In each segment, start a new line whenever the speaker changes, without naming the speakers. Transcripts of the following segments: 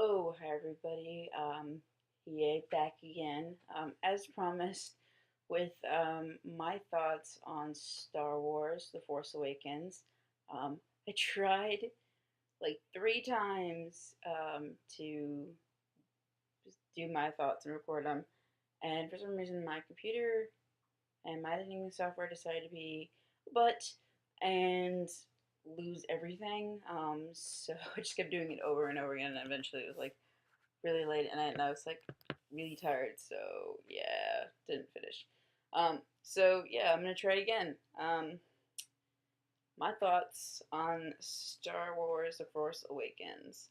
Oh, hi everybody. Yay, back again. As promised, with my thoughts on Star Wars: The Force Awakens. I tried like 3 times to just do my thoughts and record them, and for some reason my computer and my editing software decided to be but and lose everything. So I just kept doing it over and over again, and eventually it was like really late at night, and I was like really tired. So yeah, didn't finish. So yeah, I'm gonna try it again. My thoughts on Star Wars: The Force Awakens.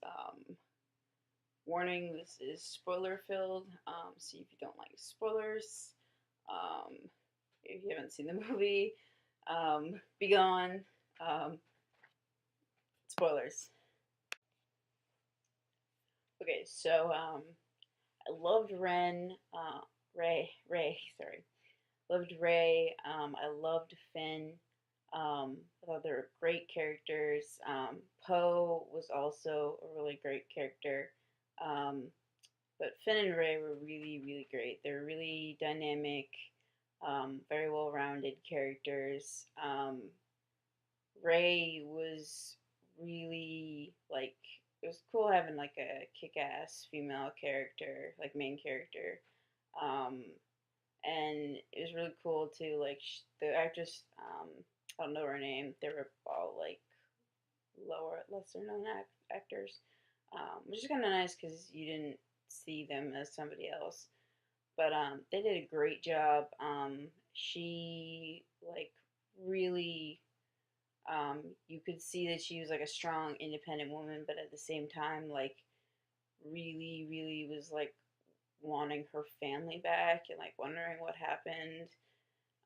Warning: this is spoiler filled. See if you don't like spoilers. Um, if you haven't seen the movie, be gone. Um, Spoilers. Okay, so I loved Ray. Sorry, loved Ray. I loved Finn. I thought they were great characters. Poe was also a really great character. Um, but Finn and Ray were really, really great. They were really dynamic, very well rounded characters. Ray was really like, it was cool having like a kick ass female character, like main character. Um, and it was really cool too. Like the actress, I don't know her name. They were all like lesser known actors, which is kind of nice because you didn't see them as somebody else. But they did a great job. She like really, you could see that she was like a strong, independent woman, but at the same time, like really, really was like wanting her family back and like wondering what happened.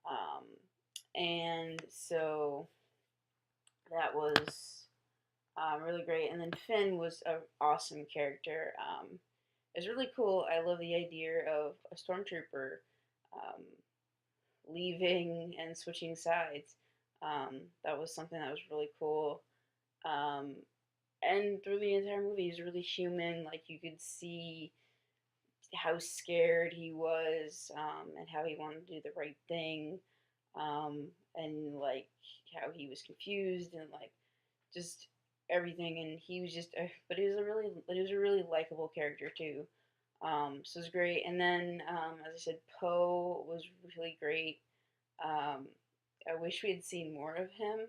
Um, and so that was really great. And then Finn was an awesome character. It was really cool. I love the idea of a stormtrooper um, leaving and switching sides. That was something that was really cool. Um, and through the entire movie, he's really human. Like you could see how scared he was, and how he wanted to do the right thing, and like how he was confused and like just everything. And he was just, but he was a really likable character too. So it was great. And then, as I said, Poe was really great. Um, I wish we had seen more of him,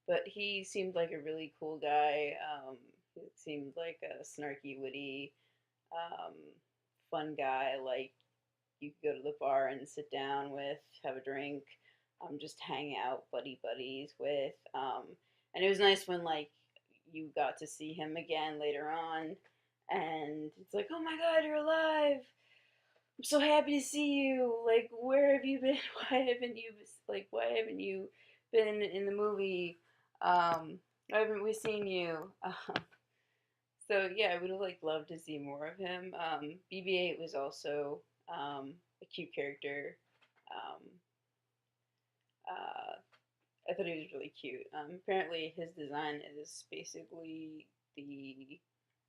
but he seemed like a really cool guy. He seemed like a snarky, witty, um, fun guy. Like you could go to the bar and sit down with, have a drink, just hang out, buddies with. And it was nice when like you got to see him again later on, and it's like, oh my God, you're alive! I'm so happy to see you. Like, where have you been? Why haven't you been in the movie? Why haven't we seen you? So yeah, I would have like loved to see more of him. BB-8 was also a cute character. Um, uh, I thought he was really cute. Apparently, his design is basically the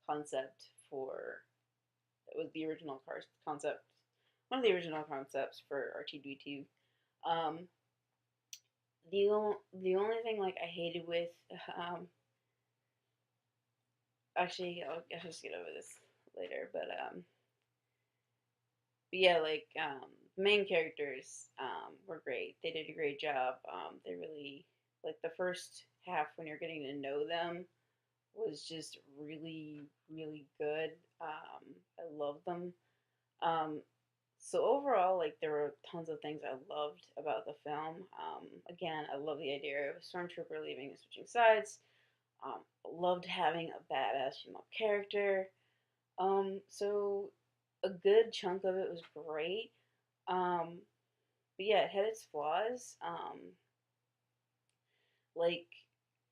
concept for it was the original concept, one of the original concepts for R2D2. Um, the only thing like I hated with actually I'll just get over this later, but yeah, like main characters were great. They did a great job. They really like the first half when you're getting to know them was just really really good. I love them. Um, so overall, like there were tons of things I loved about the film. Again, I love the idea of a stormtrooper leaving and switching sides. Loved having a badass female character. So a good chunk of it was great. Um, but yeah, it had its flaws. Like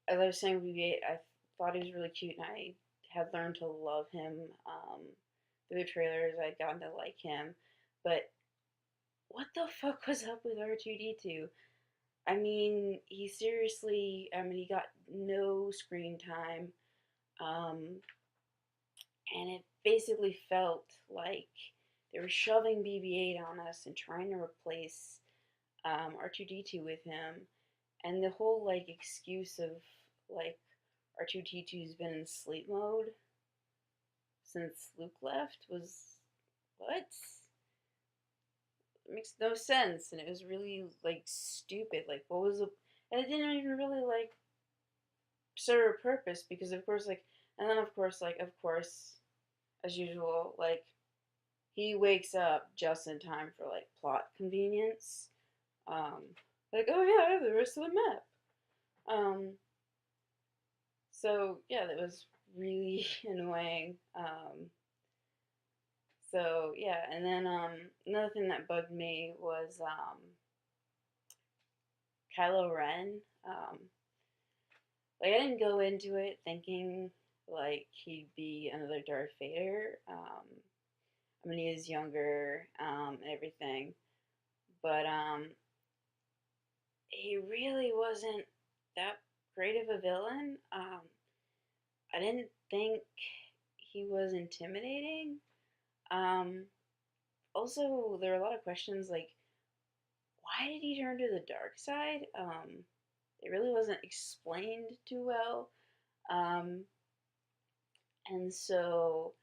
as I was saying, BB-8, I thought he was really cute, and I had learned to love him through the trailers. I'd gotten to like him, but what the fuck was up with R2D2? I mean, he seriously, I mean, he got no screen time. Um, and it basically felt like they were shoving BB-8 on us and trying to replace R2D2 with him, and the whole like excuse of like R2D2's been in sleep mode since Luke left was what? It makes no sense, and it was really like stupid. Like, what was the? And it didn't even really like serve a purpose because of course like, and then of course like of course as usual like he wakes up just in time for like plot convenience. Um, like, oh yeah, I have the rest of the map. Um, so yeah, that was really annoying. So yeah, and then another thing that bugged me was Kylo Ren. Like I didn't go into it thinking like he'd be another Darth Vader. I mean he is younger and everything, but he really wasn't that great of a villain. I didn't think he was intimidating. Um, Also, there are a lot of questions like, why did he turn to the dark side? It really wasn't explained too well. Um, and so,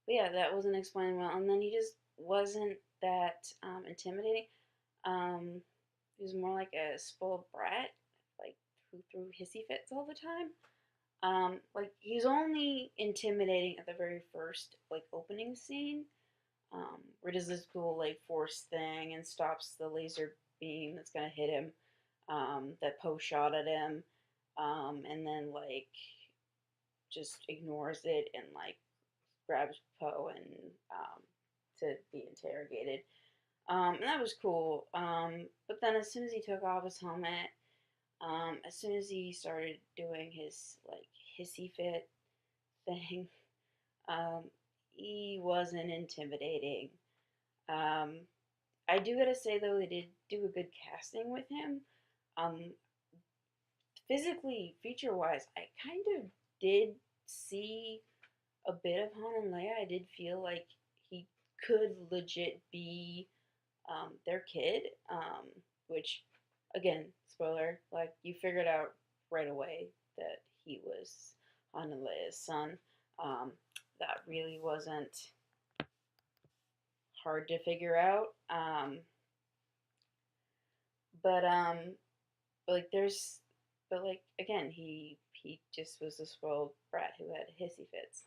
yeah, that wasn't explained well. And then he just wasn't that intimidating. Um, he was more like a spoiled brat, like who threw hissy fits all the time. Like he's only intimidating at the very first like opening scene, where he does this cool like force thing and stops the laser beam that's gonna hit him, that Poe shot at him, and then like just ignores it and like grabs Poe and to be interrogated. And that was cool. But then as soon as he took off his helmet, as soon as he started doing his like hissy fit thing, um, he wasn't intimidating. Um, I do gotta say though, they did do a good casting with him. Um, Physically, feature wise, I kind of did see a bit of Han and Leia. I did feel like he could legit be their kid, which, again, spoiler, like you figured out right away that he was Han and Leia's son. Um, that really wasn't hard to figure out. But like there's, but like again, he just was a spoiled brat who had hissy fits.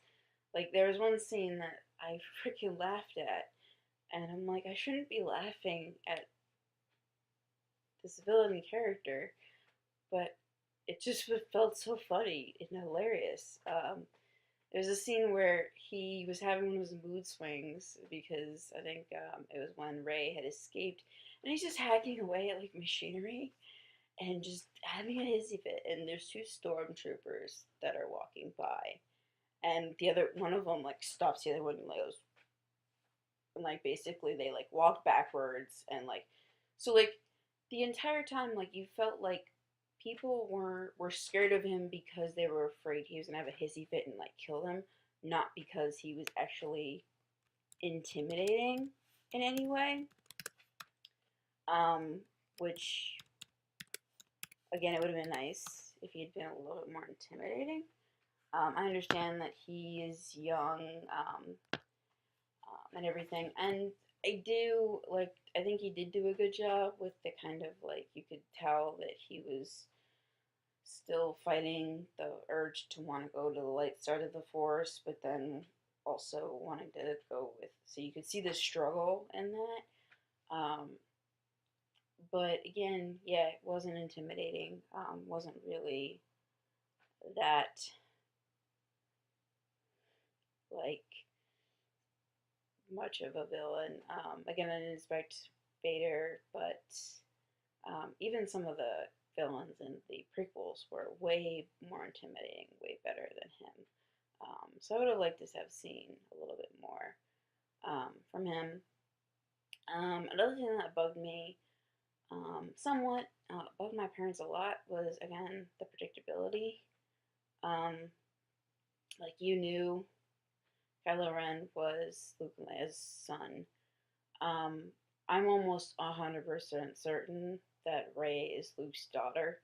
Like there was one scene that I freaking laughed at, and I'm like, I shouldn't be laughing at this villain character, but it just felt so funny and hilarious. There's a scene where he was having one of his mood swings because I think it was when Ray had escaped, and he's just hacking away at like machinery and just having a hissy fit. And there's two stormtroopers that are walking by, and the other one of them like stops the other one and like goes, and like basically they like walk backwards and like, so like the entire time like you felt like people were scared of him because they were afraid he was gonna have a hissy fit and like kill them, not because he was actually intimidating in any way. Um, which again, it would have been nice if he had been a little bit more intimidating. I understand that he is young, and everything, and I do like. I think he did do a good job with the kind of like you could tell that he was still fighting the urge to want to go to the light side of the force, but then also wanting to go with. So you could see the struggle in that. But again, yeah, it wasn't intimidating. Wasn't really that like much of a villain. Again, I didn't expect Vader, but even some of the villains in the prequels were way more intimidating, way better than him. So I would have liked to have seen a little bit more from him. Another thing that bugged me somewhat, bugged my parents a lot, was again the predictability. Um, like you knew. Kylo Ren was Luke and Leia's son. Um, I'm almost 100% certain that Rey is Luke's daughter.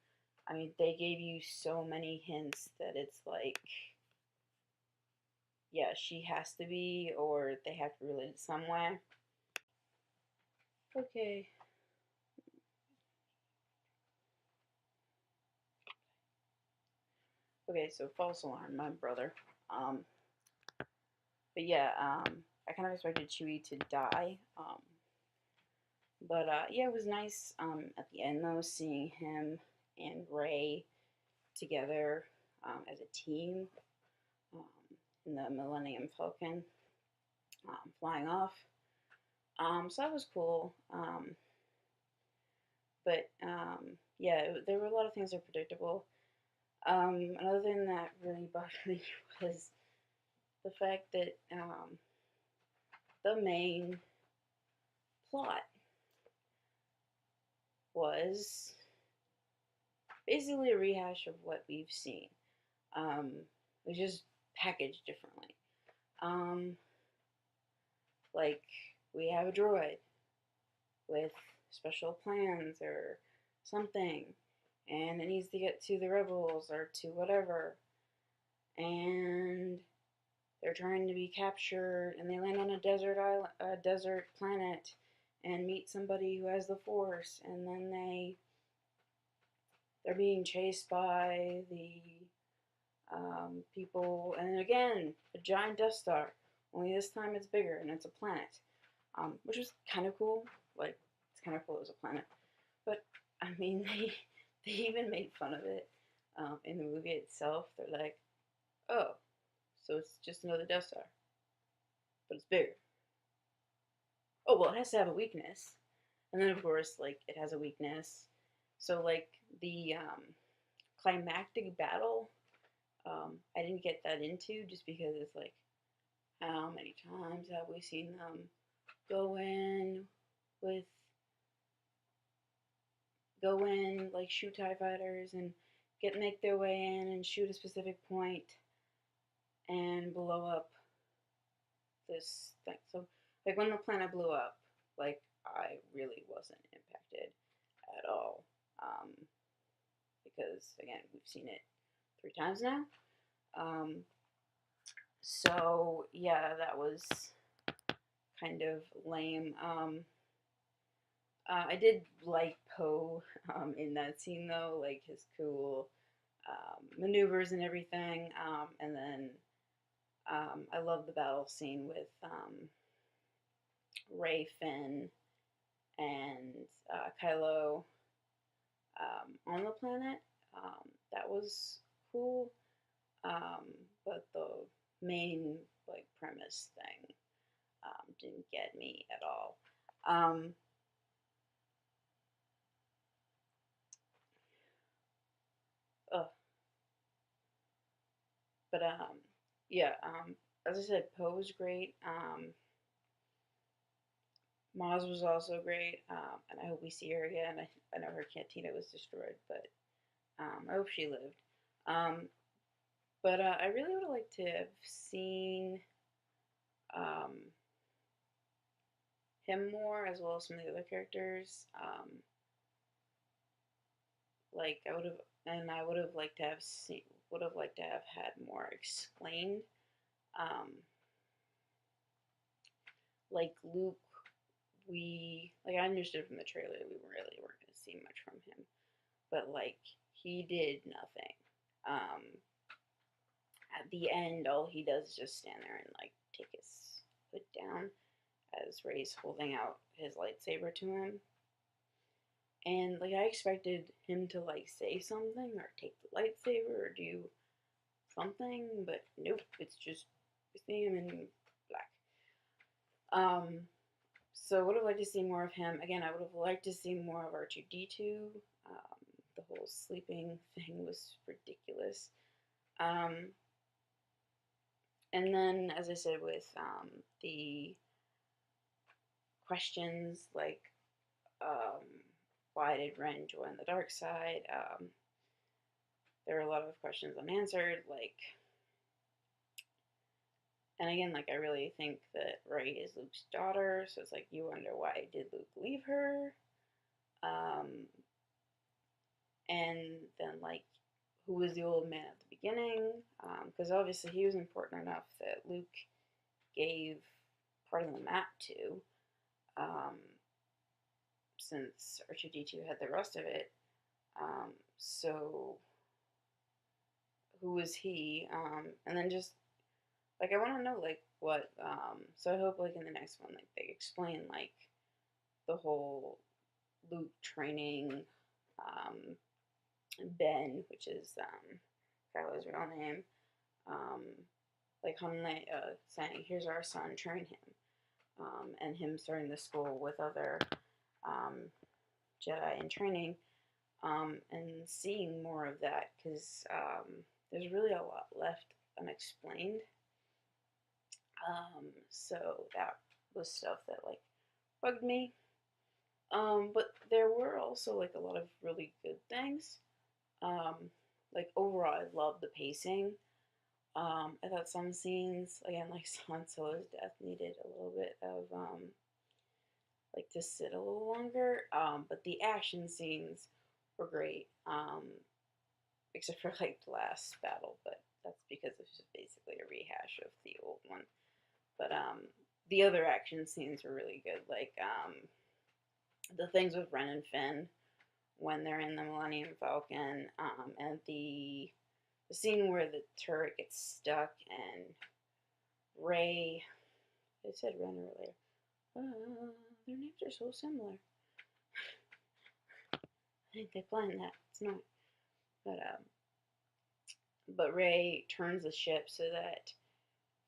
I mean, they gave you so many hints that it's like, yeah, she has to be, or they have to relate it some way. Okay. Okay, so false alarm, my brother. Um, but yeah, I kind of expected Chewie to die. But yeah, it was nice at the end though, seeing him and Rey together as a team um, in the Millennium Falcon flying off. So that was cool. But yeah, there were a lot of things that were predictable. Another thing that really bothered me was the fact that the main plot was basically a rehash of what we've seen. It was just packaged differently. Um, like we have a droid with special plans or something, and it needs to get to the rebels or to whatever, and they're trying to be captured, and they land on a desert island, a desert planet, and meet somebody who has the Force, and then they're being chased by the people, and again, a giant Death Star. Only this time it's bigger and it's a planet, which was kind of cool. Like it's kind of cool as a planet, but I mean they even made fun of it in the movie itself. They're like, oh, so it's just another Death Star, but it's bigger. Oh well, it has to have a weakness, and then of course like it has a weakness. So like the climactic battle, I didn't get that into just because it's like how many times have we seen them go in with go in like shoot TIE fighters and make their way in and shoot a specific point and blow up this thing. So like when the planet blew up, like I really wasn't impacted at all. Because again, we've seen it 3 times now. Um, so yeah, that was kind of lame. I did like Poe in that scene though, like his cool maneuvers and everything. And then I love the battle scene with Rey, Finn, and Kylo on the planet. That was cool. Um, but the main like premise thing didn't get me at all. Um, uh, but yeah. As I said, Poe was great. Maz was also great, and I hope we see her again. I know her cantina was destroyed, but I hope she lived. Um, but I really would have liked to have seen um, him more, as well as some of the other characters. Like I would have, and I would have liked to have seen, would have liked to have had more explained. Um, like Luke, we like I understood from the trailer we really weren't going to see much from him, but like he did nothing. Um, at the end, all he does is just stand there and like take his foot down as Rey's holding out his lightsaber to him. And like I expected him to like say something or take the lightsaber or do something, but nope, it's just seeing him in black. Um, so I would have liked to see more of him. Again, I would have liked to see more of R2D2. The whole sleeping thing was ridiculous. Um, and then, as I said, with the questions like um, why did Ren join the dark side? There are a lot of questions unanswered, like, And again, like I really think that Rey is Luke's daughter, so it's like you wonder why did Luke leave her, um, and then like who was the old man at the beginning? Because obviously he was important enough that Luke gave part of the map to, um, since R2D2 had the rest of it. So who was he? And then just like I want to know like what. So I hope like in the next one like they explain like the whole Luke training, um, Ben, which is Kylo's real name, um, like Hunley saying, "Here's our son, train him," and him starting the school with other um, Jedi in training, and seeing more of that because there's really a lot left unexplained. So that was stuff that like bugged me. But there were also like a lot of really good things. Um, like overall, I loved the pacing. I thought some scenes, again, like Han Solo's death, needed a little bit of like to sit a little longer. But the action scenes were great. Except for like the last battle, but that's because it's just basically a rehash of the old one. But the other action scenes were really good, like the things with Ren and Finn when they're in the Millennium Falcon, and the scene where the turret gets stuck and Ray. I said Ren earlier. Their names are so similar. I think they planned that. It's not, but Ray turns the ship so that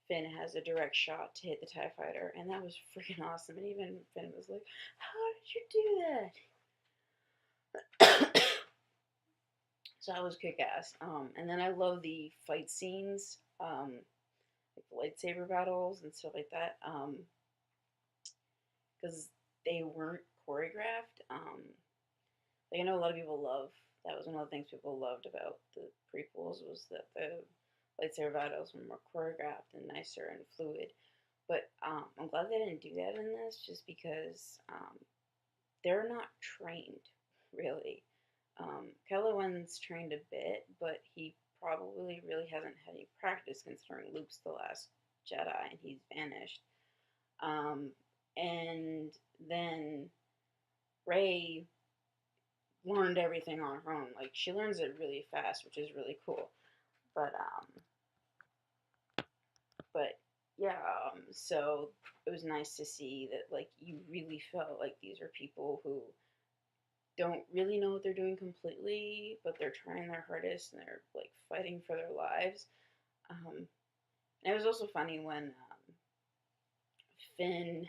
Finn has a direct shot to hit the TIE fighter, and that was freaking awesome. And even Finn was like, "How did you do that?" So that was kick ass. And then I love the fight scenes, like the lightsaber battles and stuff like that, because they weren't choreographed. Like I know a lot of people love. That was one of the things people loved about the prequels was that the lightsaber battles were more choreographed and nicer and fluid. But I'm glad they didn't do that in this, just because they're not trained really. Kylo Ren's trained a bit, but he probably really hasn't had any practice considering Luke's the last Jedi and he's vanished. And then Rey learned everything on her own. Like she learns it really fast, which is really cool. But but yeah, so it was nice to see that like you really felt like these are people who don't really know what they're doing completely, but they're trying their hardest and they're like fighting for their lives. And it was also funny when Finn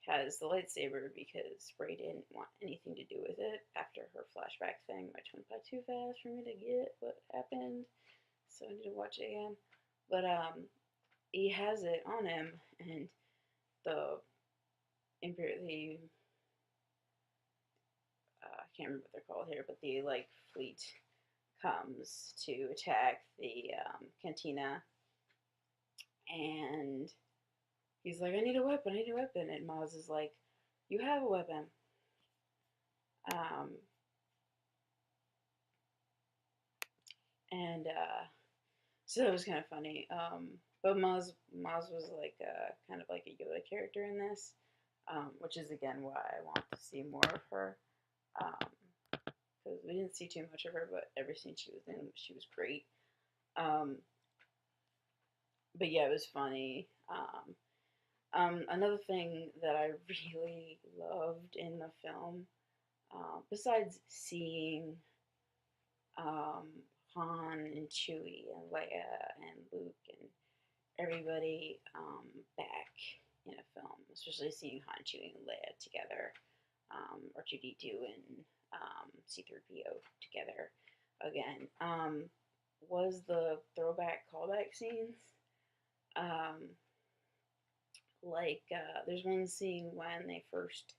has the lightsaber because Rey didn't want anything to do with it after her flashback thing, which went by too fast for me to get what happened. So I need to watch it again. But he has it on him, and the the I can't remember what they're called here, but the like fleet comes to attack the cantina, and he's like, "I need a weapon, I need a weapon," and Maz is like, "You have a weapon." Um, and so it was kind of funny. But Maz was like kind of like a Yoda character in this, which is again why I want to see more of her. Because we didn't see too much of her, but every scene she was in, she was great. Um, but yeah, it was funny. Another thing that I really loved in the film, besides seeing um, Han and Chewie and Leia and Luke and everybody back in a film, especially seeing Han, Chewie, and Leia together, R2D2 and C3PO together again, was the throwback callback scenes. Um, there's one scene when they first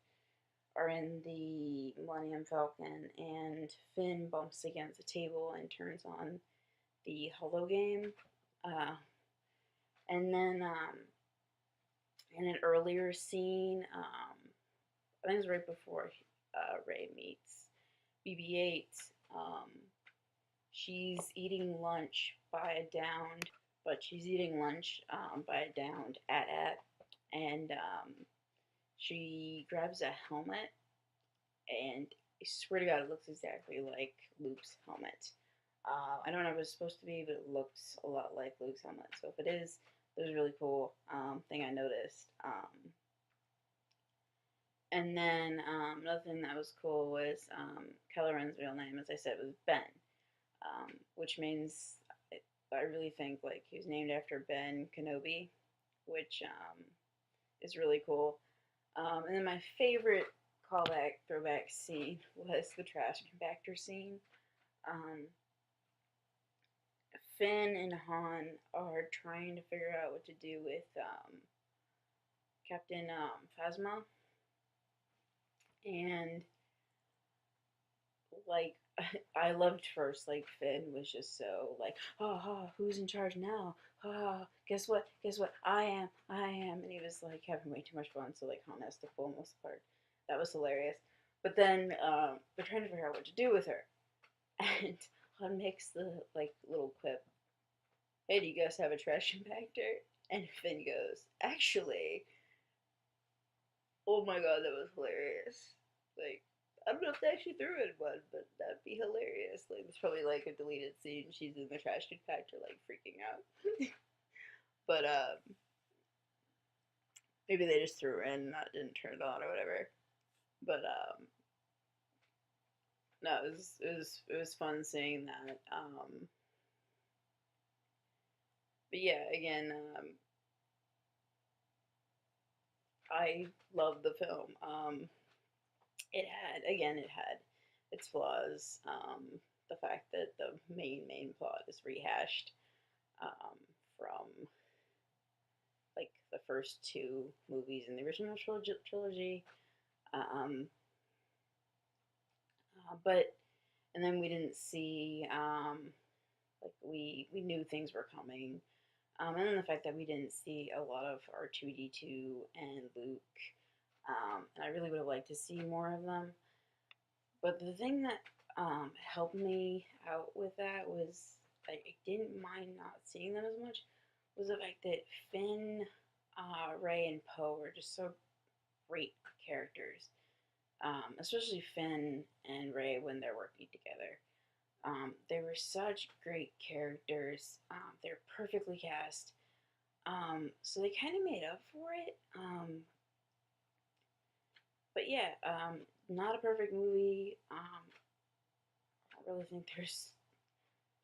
are in the Millennium Falcon and Finn bumps against a table and turns on the holo game. Uh, And then in an earlier scene, I think it was right before Ray meets BB-8. Um, she's eating lunch by a downed, but she's eating lunch by a downed at, and she grabs a helmet, and I swear to God, it looks exactly like Luke's helmet. I don't know if it's supposed to be, but it looks a lot like Luke's helmet. So if it is, it was a really cool thing I noticed. And then another thing that was cool was Kylo Ren's real name, as I said, was Ben, which means I really think like he was named after Ben Kenobi, which is really cool. And then my favorite callback throwback scene was the trash compactor scene. Um, Finn and Han are trying to figure out what to do with Captain Phasma, and like I loved first, like Finn was just so like, who's in charge now? Guess what? Guess what? I am, and he was like having way too much fun. So like Han has to pull him apart. That was hilarious. But then they're trying to figure out what to do with her, and Han makes the like little quip. Hey, do you guys have a trash compactor? And Finn goes, actually, oh my god, that was hilarious. Like, I don't know if they actually threw in one, but that'd be hilarious. Like, it's probably like a deleted scene. She's in the trash compactor, like freaking out. But maybe they just threw it in and that didn't turn it on or whatever. But no, it was fun seeing that. But yeah, again, I love the film. It had its flaws. The fact that the main plot is rehashed from like the first two movies in the original trilogy. Um, but and then we didn't see like we knew things were coming. And then the fact that we didn't see a lot of R2D2 and Luke, and I really would have liked to see more of them. But the thing that helped me out with that was I didn't mind not seeing them as much. Was the fact that Finn, Ray, and Poe were just so great characters. Especially Finn and Ray when they're working together. They were such great characters. They're perfectly cast. So they kind of made up for it. But yeah, not a perfect movie. I don't really think there's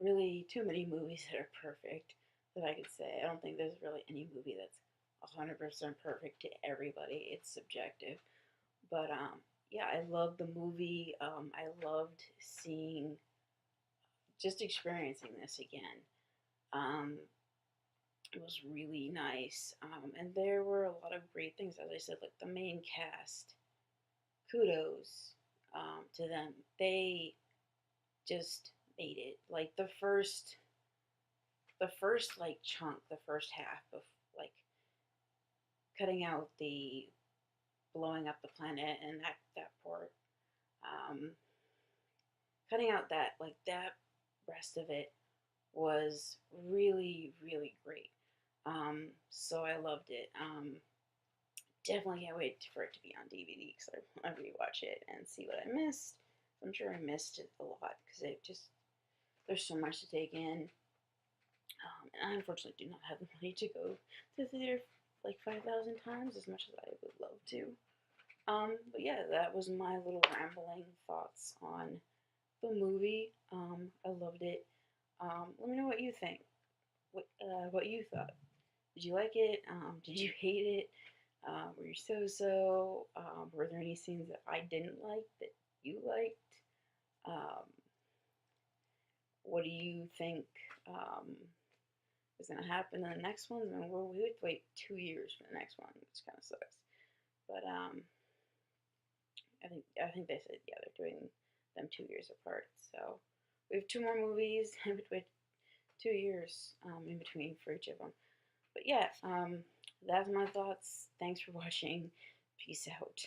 really too many movies that are perfect that I could say. I don't think there's really any movie that's 100% perfect to everybody. It's subjective. But yeah, I loved the movie. I loved seeing, just experiencing this again. Um, it was really nice. And there were a lot of great things, as I said, like the main cast. Kudos to them. They just made it. Like the first like chunk, the first half of like cutting out the blowing up the planet and that part, um, cutting out that rest of it was really really great. So I loved it. Definitely can't wait for it to be on DVD because I want to rewatch it and see what I missed. I'm sure I missed it a lot because it just there's so much to take in. And I unfortunately do not have the money to go to the theater like 5,000 times as much as I would love to. But yeah, that was my little rambling thoughts on the movie. I loved it. Let me know what you think. What you thought. Did you like it? Did you hate it? Were you so-so? Were there any scenes that I didn't like that you liked? Um, what do you think is going to happen in the next one? I mean, we would wait 2 years for the next one, which kind of sucks. But I think they said, yeah, they're doing them 2 years apart. So we have two more movies. I would wait 2 years in between for each of them. But yeah, that's my thoughts. Thanks for watching. Peace out.